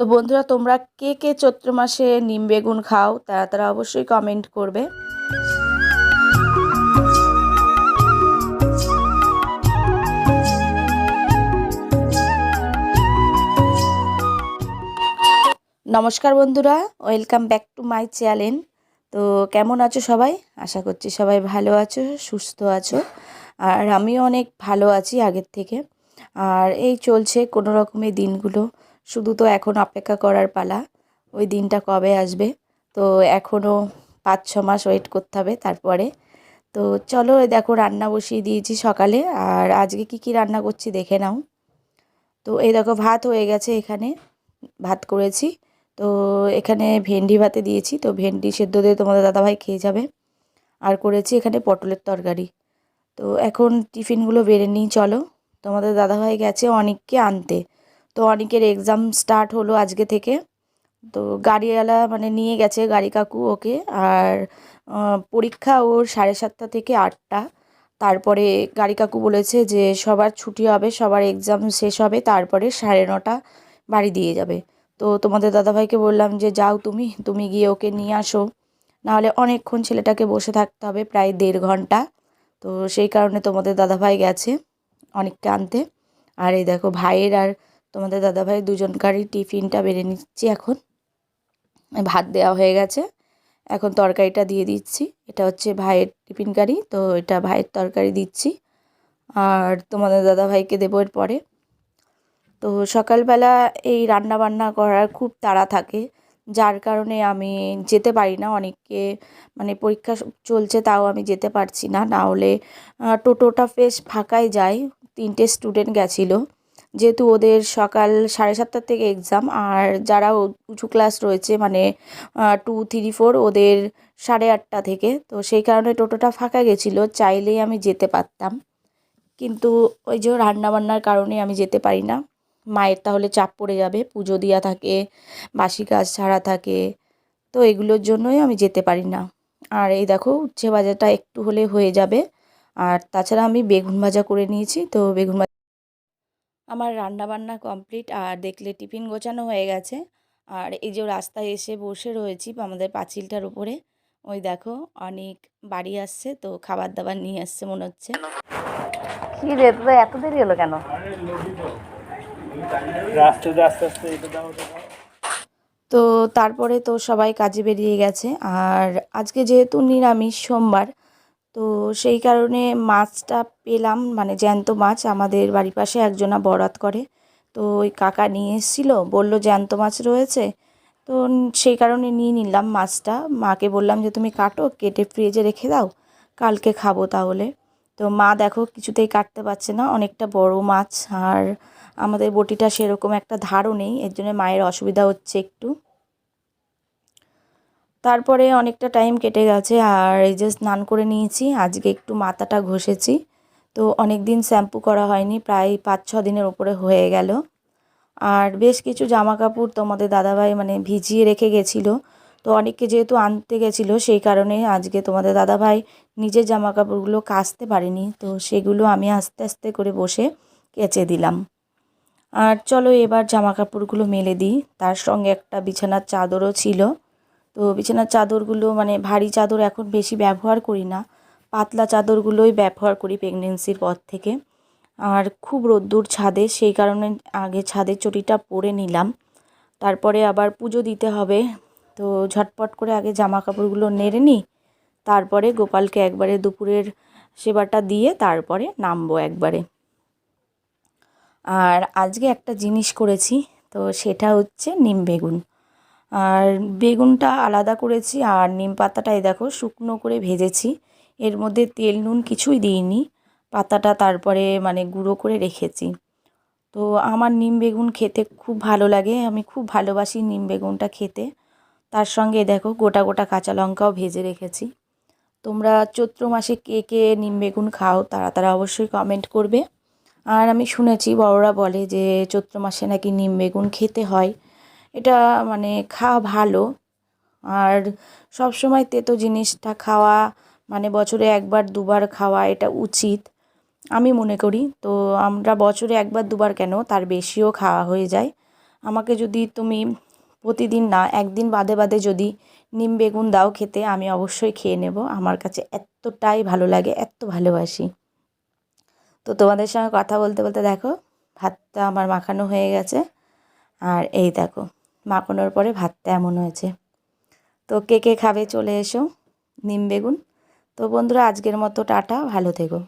তো বন্ধুরা, তোমরা কে কে চৈত্র মাসে নিম বেগুন খাও তারা তারা অবশ্যই কমেন্ট করবে। নমস্কার বন্ধুরা, welcome back to my channel. তো কেমন আছো সবাই? আশা করছি সবাই ভালো আছো, সুস্থ আছো। আর আমিও অনেক ভালো আছি আগের থেকে। আর এই চলছে কোনো রকমের দিনগুলো। শুধু তো এখন অপেক্ষা করার পালা, ওই দিনটা কবে আসবে। তো এখনও 5-6 মাস ওয়েট করতে হবে তারপরে। তো চলো, এই দেখো রান্না বসিয়ে দিয়েছি সকালে। আর আজকে কি কি রান্না করছি দেখে নাও। তো এই দেখো ভাত হয়ে গেছে, এখানে ভাত করেছি। তো এখানে ভেন্ডি ভাতে দিয়েছি, তো ভেন্ডি সেদ্ধ দিয়ে তোমাদের দাদাভাই খেয়ে যাবে। আর করেছি এখানে পটলের তরকারি। তো এখন টিফিনগুলো বেড়ে নিই চলো। তোমাদের দাদাভাই গেছে অনিককে আনতে। তো অনিকের এক্সাম স্টার্ট হলো আজকে থেকে। তো গাড়িওয়ালা মানে নিয়ে গেছে, গাড়ি কাকু ওকে। আর পরীক্ষা ওর 7:30 থেকে 8টা। তারপরে গাড়ি কাকু বলেছে যে সবার ছুটি হবে, সবার এক্সাম শেষ হবে, তারপরে 9:30 বাড়ি দিয়ে যাবে। তো তোমাদের দাদাভাইকে বললাম যে যাও, তুমি তুমি গিয়ে ওকে নিয়ে আসো, নাহলে অনেকক্ষণ ছেলেটাকে বসে থাকতে হবে, প্রায় 1.5 ঘন্টা। তো সেই কারণে তোমাদের দাদাভাই গেছে অনেককে আনতে। আর এই দেখো ভাইয়ের আর তোমাদের দাদাভাই দুজনকারই টিফিনটা বেড়ে নিচ্ছি এখন। ভাত দেওয়া হয়ে গেছে, এখন তরকারিটা দিয়ে দিচ্ছি। এটা হচ্ছে ভাইয়ের টিফিন কারি, তো এটা ভাইয়ের তরকারি দিচ্ছি। আর তোমাদের দাদাভাইকে দেবো এর পরে। তো সকালবেলা এই রান্না বান্না করার খুব তাড়া থাকে, যার কারণে আমি যেতে পারি না অনেককে। মানে পরীক্ষা চলছে তাও আমি যেতে পারছি না, না হলে টোটোটা বেশ ফাঁকাই যায়। 3টে স্টুডেন্ট গেছিলো, যেহেতু ওদের সকাল 7:30 থেকে এক্সাম। আর যারা উঁচু ক্লাস রয়েছে মানে 2, 3, 4, ওদের 8:30 থেকে। তো সেই কারণে টোটোটা ফাঁকা গেছিলো, চাইলেই আমি যেতে পারতাম। কিন্তু ওই যে রান্নাবান্নার কারণে আমি যেতে পারি না। মায়ের তাহলে চাপ পড়ে যাবে, পুজো দেওয়া থাকে, বাসি কাজ ছাড়া থাকে। তো এগুলোর জন্যই আমি যেতে পারি না। আর এই দেখো উচ্ছে ভাজাটা একটু হলে হয়ে যাবে। আর তাছাড়া আমি বেগুন ভাজা করে নিয়েছি, তো বেগুন ভাজা আমার রান্না বান্না কমপ্লিট। আর দেখলে টিফিন গোছানো হয়ে গেছে। আর এই যে রাস্তায় এসে বসে রয়েছি আমাদের পাঁচিলটার উপরে। ওই দেখো অনেক বাড়ি আসছে, তো খাবার দাবার নিয়ে আসছে মনে হচ্ছে। কি রে, তোদের এত দেরি হলো কেন? তো তারপরে তো সবাই কাজে বেরিয়ে গেছে। আর আজকে যেহেতু নিরামিষ সোমবার, তো সেই কারণে মাছটা পেলাম, মানে জ্যান্ত মাছ। আমাদের বাড়ির পাশে একজনা বরাত করে, তো ওই কাকা নিয়ে এসেছিলো, বললো জ্যান্ত মাছ রয়েছে। তো সেই কারণে নিয়ে নিলাম মাছটা। মাকে বললাম যে তুমি কাটো, কেটে ফ্রিজে রেখে দাও, কালকে খাবো তাহলে। তো মা দেখো কিছুতেই কাটতে পারছে না, অনেকটা বড় মাছ। আর আমাদের বটিটা সেরকম একটা ধারও নেই, এর জন্য মায়ের অসুবিধা হচ্ছে একটু। তারপরে অনেকটা টাইম কেটে গেছে। আর এই যে স্নান করে নিয়েছি, আজকে একটু মাথাটা ঘষেছি। তো অনেক দিন শ্যাম্পু করা হয়নি, প্রায় 5-6 দিনের উপরে হয়ে গেল। আর বেশ কিছু জামা কাপড় তোমাদের দাদাভাই মানে ভিজিয়ে রেখে গেছিলো। তো অনেককে যেহেতু আনতে গেছিলো, সেই কারণে আজকে তোমাদের দাদাভাই নিজের জামা কাপড়গুলো কাচতে পারেনি, তো সেগুলো আমি আস্তে আস্তে করে বসে কেচে দিলাম। আর চলো এবার জামা কাপড়গুলো মেলে দিই। তার সঙ্গে একটা বিছানার চাদরও ছিল। তো বিছানার চাদরগুলো মানে ভারী চাদর এখন বেশি ব্যবহার করি না, পাতলা চাদরগুলোই ব্যবহার করি প্রেগনেন্সির পর থেকে। আর খুব রোদ্দুর ছাদে, সেই কারণে আগে ছাদের চটিটা পরে নিলাম। তারপরে আবার পুজো দিতে হবে, তো ঝটপট করে আগে জামা কাপড়গুলো নেড়ে নিই। তারপরে গোপালকে একবারে দুপুরের সেবাটা দিয়ে তারপরে নামবো একবারে। আর আজকে একটা জিনিস করেছি, তো সেটা হচ্ছে নিম বেগুন। আর বেগুনটা আলাদা করেছি, আর নিম পাতাটা এই দেখো শুকনো করে ভেজেছি। এর মধ্যে তেল নুন কিছুই দিইনি, পাতাটা তারপরে মানে গুঁড়ো করে রেখেছি। তো আমার নিম বেগুন খেতে খুব ভালো লাগে, আমি খুব ভালোবাসি নিম বেগুনটা খেতে। তার সঙ্গে দেখো গোটা গোটা কাঁচা লঙ্কাও ভেজে রেখেছি। তোমরা চৈত্র মাসে কে কে নিম বেগুন খাও তারা তারা অবশ্যই কমেন্ট করবে। আর আমি শুনেছি বড়রা বলে যে চৈত্র মাসে নাকি নিম বেগুন খেতে হয়, এটা মানে খাওয়া ভালো। আর সব সময় তেতো জিনিসটা খাওয়া মানে বছরে একবার দুবার খাওয়া এটা উচিত আমি মনে করি। তো আমরা বছরে একবার দুবার কেন, তার বেশিও খাওয়া হয়ে যায়। আমাকে যদি তুমি প্রতিদিন না একদিন বাদে বাদে যদি নিম বেগুন দাও খেতে, আমি অবশ্যই খেয়ে নেব। আমার কাছে এতটাই ভালো লাগে, এত ভালোবাসি। তো তোমাদের সঙ্গে কথা বলতে বলতে দেখো ভাতটা আমার মাখানো হয়ে গেছে। আর এই দেখো মাখানোর পরে ভাতটা এমন হয়েছে। তো কে কে খাবে চলে এসো নিম বেগুন। তো বন্ধুরা আজকের মতো টাটা, ভালো থেকো।